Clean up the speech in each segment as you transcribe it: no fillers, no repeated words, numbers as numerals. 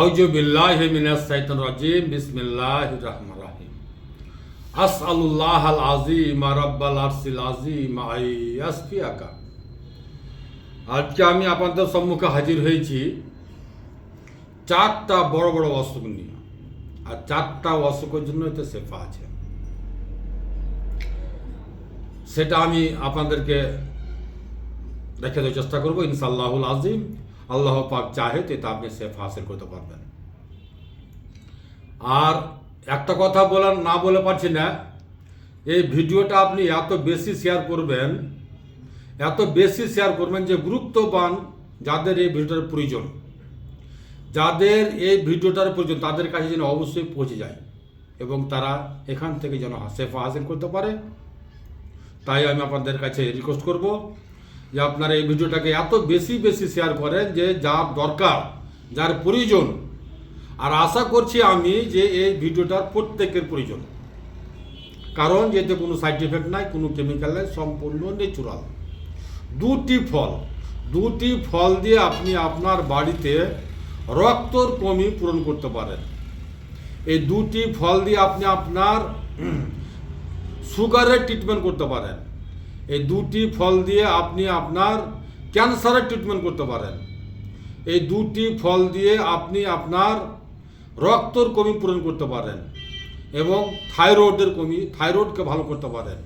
আউযু বিল্লাহি মিনাশ শাইতানির রাজিম বিসমিল্লাহির রহমানির রহিম আসআলুল্লাহাল আযীম রাব্বাল আরশিল আযীম আইয়াসফিয়াকা। আজকে আমি আপনাদের সম্মুখে হাজির হয়েছি চারটা বড় বড় অসুখ নিয়ে, আর চারটা অসুখের জন্য এতে শেফা আছে। সেটা আমি আপনাদেরকে দেখে দেওয়ার চেষ্টা করবো ইনশাআল্লাহুল আযীম। আল্লাহ পাক চাহে তো এটা আপনি শেফা হাসিল করতে পারবেন। আর একটা কথা বলার না বলে পারছি না, এই ভিডিওটা আপনি এত বেশি শেয়ার করবেন যে গুরুত্ববান যাদের এই ভিডিওটার প্রয়োজন, তাদের কাছে যেন অবশ্যই পৌঁছে যায় এবং তারা এখান থেকে যেন শেফা হাসিল করতে পারে। তাই আমি আপনাদের কাছে রিকোয়েস্ট করব যে আপনারা এই ভিডিওটাকে এত বেশি শেয়ার করেন যে যার দরকার, যার প্রয়োজন। আর আশা করছি আমি যে এই ভিডিওটার প্রত্যেকের প্রয়োজন, কারণ এতে কোনো সাইড এফেক্ট নাই, কোনো কেমিক্যাল নাই, সম্পূর্ণ ন্যাচুরাল। দুটি ফল দিয়ে আপনি আপনার বাড়িতে রক্তর কমি পূরণ করতে পারেন। এই দুটি ফল দিয়ে আপনি আপনার সুগারের ট্রিটমেন্ট করতে পারেন। এই দুটি ফল দিয়ে আপনি আপনার ক্যান্সারের ট্রিটমেন্ট করতে পারেন। এই দুটি ফল দিয়ে আপনি আপনার রক্তর কমি পূরণ করতে পারেন এবং থাইরয়েডকে ভালো করতে পারেন।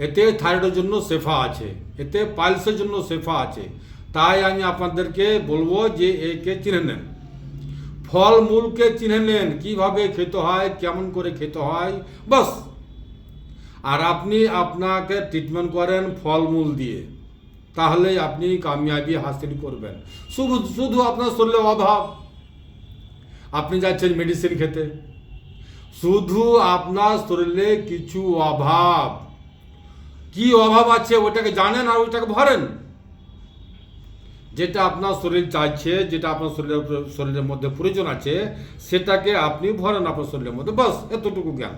এতে থাইরয়েডের জন্য শেফা আছে, এতে পাইলসের জন্য শেফা আছে। তাই আমি আপনাদেরকে বলবো যে একে চিনে নেন, ফলমূলকে চিনে নেন, কীভাবে খেতে হয়, কেমন করে খেতে হয়, বাস। আর আপনি আপনাকে ট্রিটমেন্ট করেন ফলমূল দিয়ে, তাহলেই আপনি কামিয়াবি হাসিল করবেন। শুধু আপনার শরীরে অভাব, আপনি যাচ্ছেন মেডিসিন খেতে, শুধু আপনার শরীরে কিছু অভাব, কি অভাব আছে ওটাকে জানেন আর ওইটাকে ভরেন। যেটা আপনার শরীর চাইছে, যেটা আপনার শরীরের মধ্যে প্রয়োজন আছে, সেটাকে আপনি ভরেন আপনার শরীরের মধ্যে, বাস। এতটুকু জ্ঞান,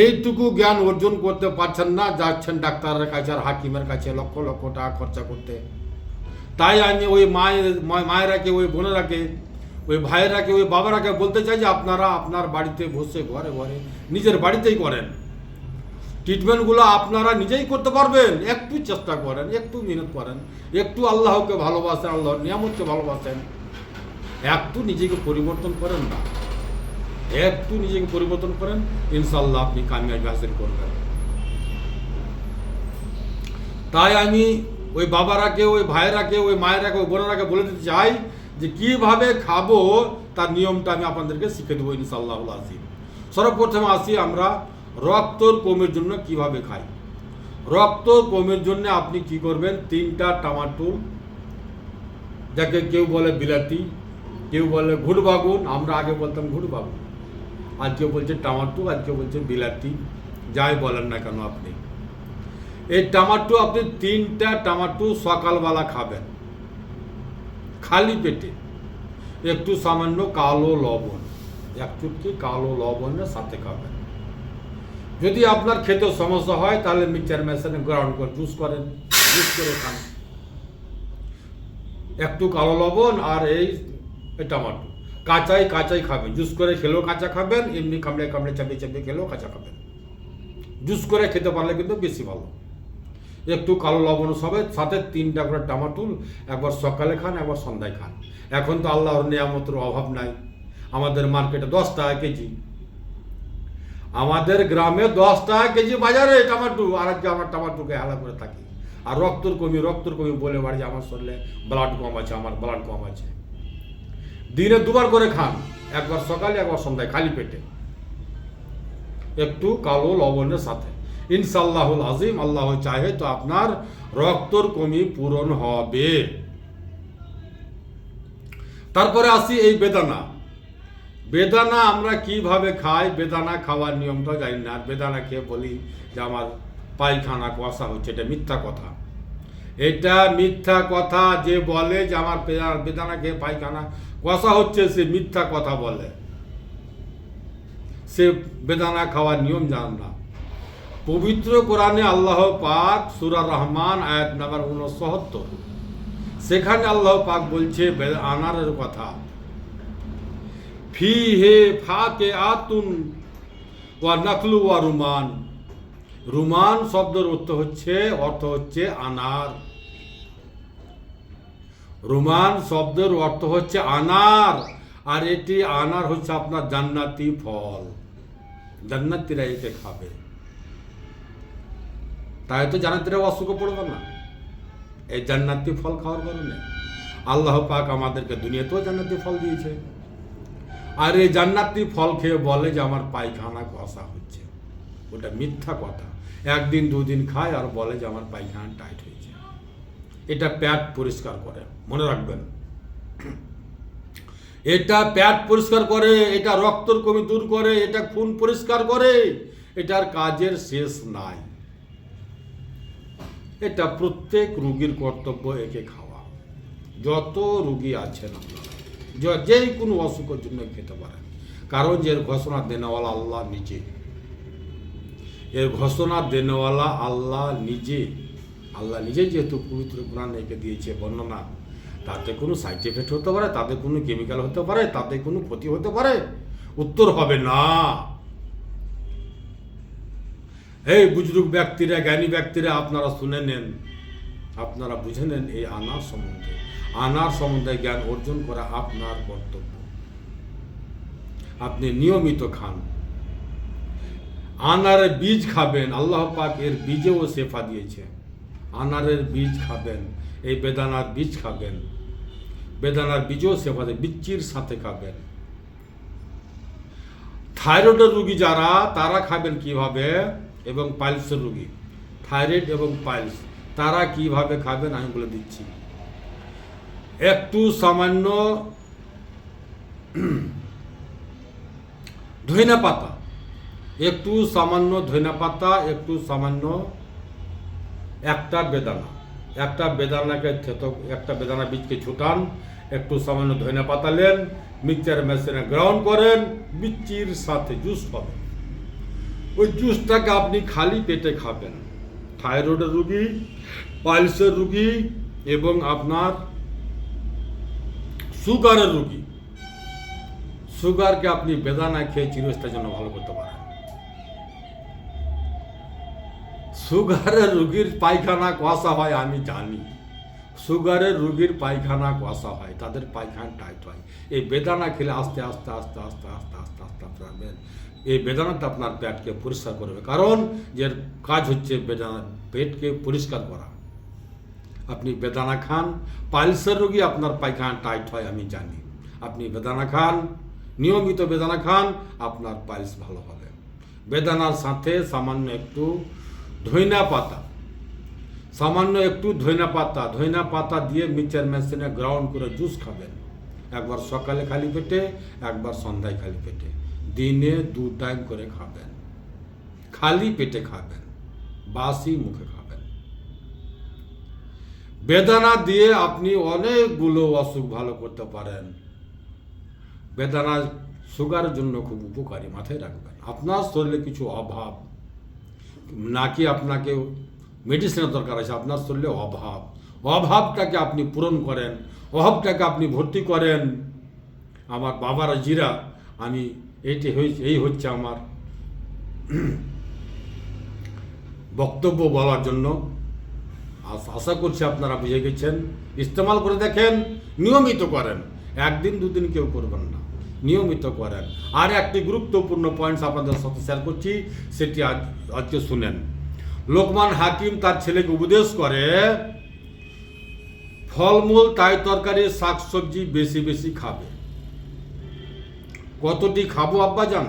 এইটুকু জ্ঞান অর্জন করতে পারছেন না, যাচ্ছেন ডাক্তারের কাছে আর হাকিমের কাছে লক্ষ লক্ষ টাকা খরচা করতে। তাই আমি ওই মায়েরাকে, ওই বোনেরাকে, ওই ভাইয়েরাকে, ওই বাবারাকে বলতে চাই যে আপনারা আপনার বাড়িতে বসে ঘরে নিজের বাড়িতেই করেন। ট্রিটমেন্টগুলো আপনারা নিজেই করতে পারবেন। একটু চেষ্টা করেন, একটু মেহনত করেন, একটু আল্লাহকে ভালোবাসেন, আল্লাহর নিয়ামতকে ভালোবাসেন, একটু নিজেকে পরিবর্তন করেন না, একটু নিজেকে পরিবর্তন করেন, ইনশাল্লাহ আপনি কামিয়াবি হাসিল করবেন। তাই আমি ওই বাবারাকে, ওই ভাইয়েরাকে, ওই মায়েরাকে, ওই বোনেরাকে বলে দিতে চাই যে কীভাবে খাবো তার নিয়মটা আমি আপনাদেরকে শিখে দেবো ইনশাআল্লাহুল আযীম। সর্বপ্রথমে আসি আমরা রক্তর কমের জন্য কিভাবে খাই। রক্ত কমের জন্য আপনি কি করবেন, 3টা টমাটো, যাকে কেউ বলে বিলাতি, কেউ বলে ঘুটবাগুন, আমরা আগে বলতাম ঘুটবাগুন, আর কেউ বলছে টমাটো, আর কেউ বলছে বিলাতি, যাই বলেন না কেন আপনি। এই টমাটো আপনি 3টা টমাটো সকালবেলা খাবেন খালি পেটে, একটু সামান্য কালো লবণ, এক চুটকি কালো লবণের সাথে খাবেন। যদি আপনার খেতে সমস্যা হয় তাহলে মিক্সচার মেশিনে গ্রাউন্ড করে জুস করে খান। একটু কালো লবণ আর এই টমাটো কাঁচাই খাবেন। জুস করে খেলেও কাঁচা খাবেন, এমনি কামড়ে চাপিয়ে খেলেও কাঁচা খাবেন। জুস করে খেতে পারলে কিন্তু বেশি ভালো। একটু কালো লবণ সাথে 3টা করে টমাটো, একবার সকালে খান, একবার সন্ধ্যায় খান। এখন তো আল্লাহর নিয়ামতের অভাব নাই, আমাদের মার্কেটে 10 টাকা কেজি, আমাদের গ্রামে 10 টাকা কেজি বাজারে টমাটো। আর আজকে আমার টমাটোকে হেলা করে থাকি। আর রক্তর কমি বলে বাড়ি, আমার শরীরে ব্লাড কম আছে। দিনে 2বার করে খান, একবার সকালে, একবার সন্ধ্যায়, খালি পেটে, একটু কালো লবণের সাথে। ইনশাআল্লাহুল আযীম, আল্লাহ চাহে তো আপনার রক্তর কমি পূরণ হবে। তারপরে আসি এই বেদানা আমরা কিভাবে খাই। বেদানা খাওয়ার নিয়মটা জানি না। বেদানা খেয়ে বলি যে আমার পায়খানা কুয়াশা হচ্ছে, এটা মিথ্যা কথা। এটা মিথ্যা কথা। যে বলে যে আমার বেদানা খেয়ে পায়খানা কুয়াশা হচ্ছে, সে মিথ্যা কথা বলে, সে বেদানা খাওয়ার নিয়ম জান না। পবিত্র কোরআনে আল্লাহ পাক সূরা রহমান আয়াত নাম্বার 69 সেখানে আল্লাহ পাক বলছে আনারের কথা, ফি হে ফাকে আতুন ওয়া নাকলু ওয়া রুমান। রুমান শব্দের অর্থ হচ্ছে আনার। রুমান শব্দের অর্থ হচ্ছে আনার, আর এটি আনার হচ্ছে আপনার জান্নাতি ফল। জান্নাতীরা একে খাবে, তাই তো জান্নাতীরা অসুখে পড়বে না এই জান্নাতি ফল খাওয়ার কারণে। আল্লাহ পাক আমাদেরকে দুনিয়াতেও জান্নাতি ফল দিয়েছে, আর এই জান্নাতি ফল খেয়ে বলে যে আমার পায়খানা কষা হচ্ছে, ওটা মিথ্যা কথা। একদিন দুদিন খায় আর বলে যে আমার পায়খানা টাইট হয়েছে। এটা পেট পরিষ্কার করে, মনে রাখবেন। এটা পেট পরিষ্কার করে, এটা রক্তর কমি দূর করে, এটা খুন পরিষ্কার করে, এটার কাজের শেষ নাই। এটা প্রত্যেক রোগীর কর্তব্য একে খাওয়া। যত রোগী আছেন আপনারা যে কোনো অসুখের জন্য খেতে পারেন, কারণ এর ঘোষণা দেনেওয়ালা আল্লাহ নিজে। এর ঘোষণা দেনেওয়ালা আল্লাহ নিজে। আল্লাহ নিজে যেহেতু পবিত্র কোরআন একে দিয়েছে বর্ণনা, তাতে কোনো সাইড এফেক্ট হতে পারে, তাতে কোনো কেমিক্যাল হতে পারে, তাতে কোনো ক্ষতি হতে পারে? উত্তর হবে না। এই বুজরুগ ব্যক্তিরা, জ্ঞানী ব্যক্তিরা, আপনারা শুনে নেন, আপনারা বুঝে নেন এই আনার সম্বন্ধে। আনার সম্বন্ধে জ্ঞান অর্জন করা আপনার কর্তব্য। আপনি নিয়মিত খান। আনারের বীজ খাবেন, আল্লাহ পাক এর বীজেও শেফা দিয়েছে। আনারের বীজ খাবেন, এই বেদানার বীজ খাবেন, বেদানার বীজও শেফা দিয়ে বিচ্ছির সাথে খাবেন। থাইরয়েডের রোগী যারা, তারা খাবেন কিভাবে, এবং পাইলসের রোগী, থাইরয়েড এবং পাইলস, তারা কিভাবে খাবেন আমি বলে দিচ্ছি। একটু সামান্য ধইনা পাতা, একটু সামান্য ধইনা পাতা, একটু সামান্য একটা বেদানাকে একটা বেদানা বীজকে ছুটান, একটু সামান্য ধইনা পাতা নেন, মিক্সচার মেশিনে গ্রাউন্ড করেন, বিচির সাথে জুস হবে। ওই জুসটাকে আপনি খালি পেটে খাবেন। থাইরয়েডের রোগী, পাইলসের রোগী এবং আপনার সুগারের রোগী, সুগারকে আপনি বেদানা খেয়ে চিরস্থায়ীর জন্য ভালো করতে পারেন। সুগারের রোগীর পায়খানা কুয়াশা হয়, আমি জানি। সুগারের রোগীর পায়খানা কুয়াশা হয়, তাদের পায়খানা টাইট হয়। এই বেদানা খেলে আস্তে আস্তে আস্তে আস্তে আস্তে আস্তে আস্তে আস্তে এই বেদানাটা আপনার পেটকে পরিষ্কার করবে, কারণ এর কাজ হচ্ছে বেদানা পেটকে পরিষ্কার করা। আপনি বেদানা খান। পাইলসের রোগী আপনার পায়খানা টাইট হয়, আমি জানি। আপনি বেদানা খান, নিয়মিত বেদানা খান, আপনার পাইলস ভালো হবে। বেদানার সাথে সামান্য একটু ধইনা পাতা, ধইনা পাতা দিয়ে মিক্সচার মেশিনে গ্রাউন্ড করে জুস খাবেন। একবার সকালে খালি পেটে, একবার সন্ধ্যায় খালি পেটে, দিনে 2 টাইম করে খাবেন। খালি পেটে খাবেন, বাসি মুখে খাবেন। বেদানা দিয়ে আপনি অনেকগুলো অসুখ ভালো করতে পারেন। বেদানা সুগারের জন্য খুব উপকারী, মাথায় রাখবেন। আপনার শরীরে কিছু অভাব, নাকি আপনাকে মেডিসিনের দরকার আছে, আপনার শরীরে অভাবটাকে আপনি পূরণ করেন, অভাবটাকে আপনি ভর্তি করেন। আমার বাবারা জিরা, আমি এই হচ্ছে আমার বক্তব্য বলার জন্য। আশা করছি আপনারা বুঝে গেছেন। ইস্তেমাল করে দেখেন, নিয়মিত করেন, একদিন দুদিন কেউ করবেন না, নিয়মিত করেন। আর একটি গুরুত্বপূর্ণ পয়েন্টস আপনাদের সাথে শেয়ার করছি, সেটি আজকে শুনেন। লোকমান হাকিম তার ছেলেকে উপদেশ করে, ফলমূল, তাই তরকারি, শাকসবজি বেশি বেশি খাবে। কতটি খাবো আব্বাজান?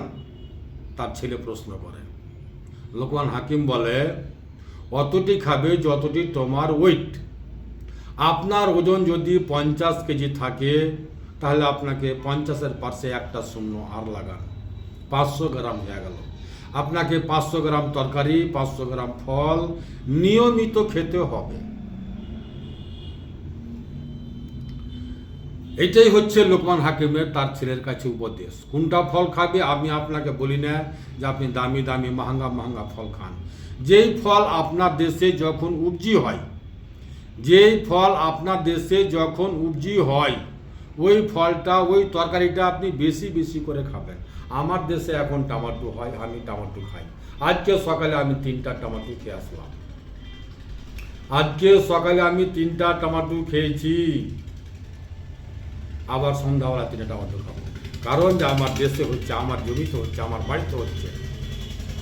তার ছেলে প্রশ্ন করে। লোকমান হাকিম বলে, অতটি খাবে যতটি তোমার ওয়েট। আপনার ওজন যদি 50 কেজি থাকে, তাহলে আপনাকে 50-এর পাশে একটা শূন্য আর লাগান, 500 গ্রাম হয়ে গেল। আপনাকে 500 গ্রাম তরকারি, 500 গ্রাম ফল নিয়মিত খেতে হবে। এটাই হচ্ছে লোকমান হাকিমের তার ছেলের কাছে উপদেশ। কোনটা ফল খাবে আমি আপনাকে বলি না যে আপনি দামি দামি মাহাঙ্গা ফল খান। যেই ফল আপনার দেশে যখন উপজি হয়, যেই ফল আপনার দেশে যখন উপজি হয় ওই ফলটা ওই তরকারিটা আপনি বেশি বেশি করে খাবেন। আমার দেশে এখন টমেটো হয়, আমি টমেটো খাই। আজকে সকালে আমি 3টা টমেটো খেয়ে আসলাম। আজকে সকালে আমি 3টা টমেটো খেয়েছি, আবার সন্ধ্যাবেলা 3টা টমেটো খাবো। কারণ যে আমার দেশে হচ্ছে, আমার জমিতে হচ্ছে, আমার বাড়িতে হচ্ছে,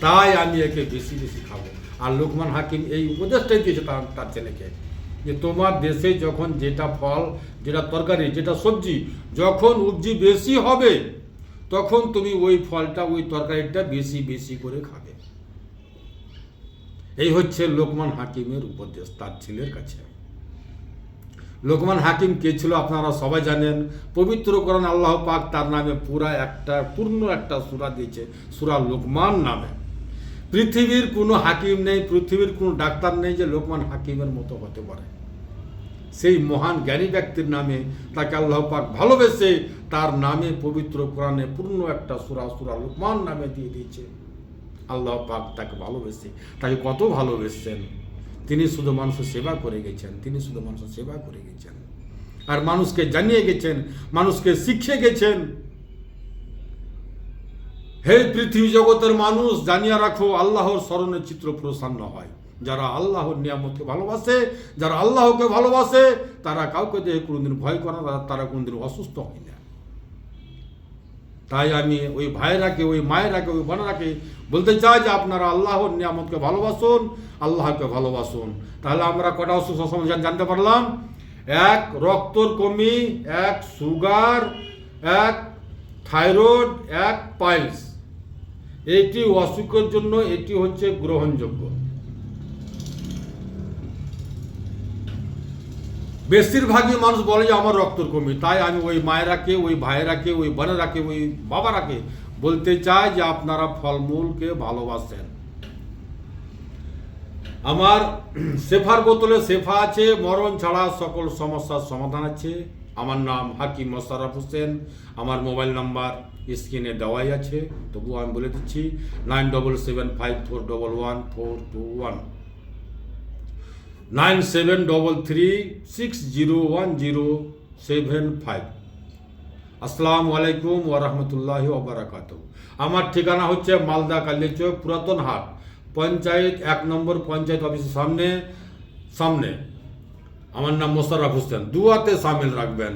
তাই আমি একে বেশি বেশি খাবো। আর লোকমান হাকিম এই উপদেশটাই দিয়েছে তার ছেলেকে, যে তোমার দেশে যখন যেটা ফল, যেটা তরকারি, যেটা সবজি যখন উপজি বেশি হবে তখন তুমি ওই ফলটা, ওই তরকারিটা বেশি বেশি করে খাবে। এই হচ্ছে লোকমান হাকিমের উপদেশ তার ছেলের কাছে। লোকমান হাকিম কে ছিল আপনারা সবাই জানেন। পবিত্র কোরআন আল্লাহ পাক তার নামে পূর্ণ একটা সূরা দিয়েছে, সূরা লোকমান নামে। পৃথিবীর কোনো হাকিম নেই, পৃথিবীর কোনো ডাক্তার নেই যে লোকমান হাকিমের মতো হতে পারে। সেই মহান জ্ঞানী ব্যক্তির নামে তাকে আল্লাহ পাক ভালোবেসে তার নামে পবিত্র কোরআনে পূর্ণ একটা সূরা লোকমান নামে দিয়ে দিয়েছে। আল্লাহ পাক তাকে ভালোবেসে, তাকে কত ভালোবেসেছেন। তিনি শুধু মানুষের সেবা করে গেছেন, তিনি শুধু মানুষের সেবা করে গেছেন, আর মানুষকে জানিয়ে গেছেন, মানুষকে শিখিয়ে গেছেন। হে পৃথিবী জগতের মানুষ, জানিয়ে রাখো আল্লাহর স্মরণে চিত্র প্রসন্ন হয়। যারা আল্লাহর নিয়ামতকে ভালোবাসে, যারা আল্লাহকে ভালোবাসে, তারা কাউকে দেখে কোনোদিন ভয় করে না, তারা কোনোদিন অসুস্থ হয় না। তাই আমি ওই ভাইয়েরাকে, ওই মায়েরাকে, ওই বোনেরাকে বলতে চাই যে আপনারা আল্লাহর নিয়ামতকে ভালোবাসুন, আল্লাহকে ভালোবাসুন। তাহলে আমরা কটা অসুস্থ সমস্যা জানতে পারলাম। 1 রক্তর কমি, 1 সুগার, 1 থাইরয়েড, 1 পাইলস। এটি অসুখের জন্য এটি হচ্ছে গ্রহণযোগ্য। বেশিরভাগই মানুষ বলে যে আমার রক্তর কমি, তাই আমি ওই মায়েরাকে, ওই ভাইয়েরাকে, ওই বোনেরাকে, ওই বাবারাকে বলতে চাই যে আপনারা ফলমূলকে ভালোবাসেন। আমার শেফার বোতলে শেফা আছে, মরণ ছাড়া সকল সমস্যার সমাধান আছে। আমার নাম হাকিম মোশাররফ হোসেন। আমার মোবাইল নাম্বার স্ক্রিনে দেওয়াই আছে, তবুও আমি বলে দিচ্ছি 9775411421, 9733601075। আসসালামু আলাইকুম ওয়া রাহমাতুল্লাহি ওয়া বারাকাতুহু। আমার ঠিকানা হচ্ছে মালদা কালিয়াচক পুরাতন হাট, পঞ্চায়েত 1 নম্বর পঞ্চায়েত অফিসের সামনে। আমার নাম মোশাররফ হোসেন, দুয়াতে শামিল রাখবেন।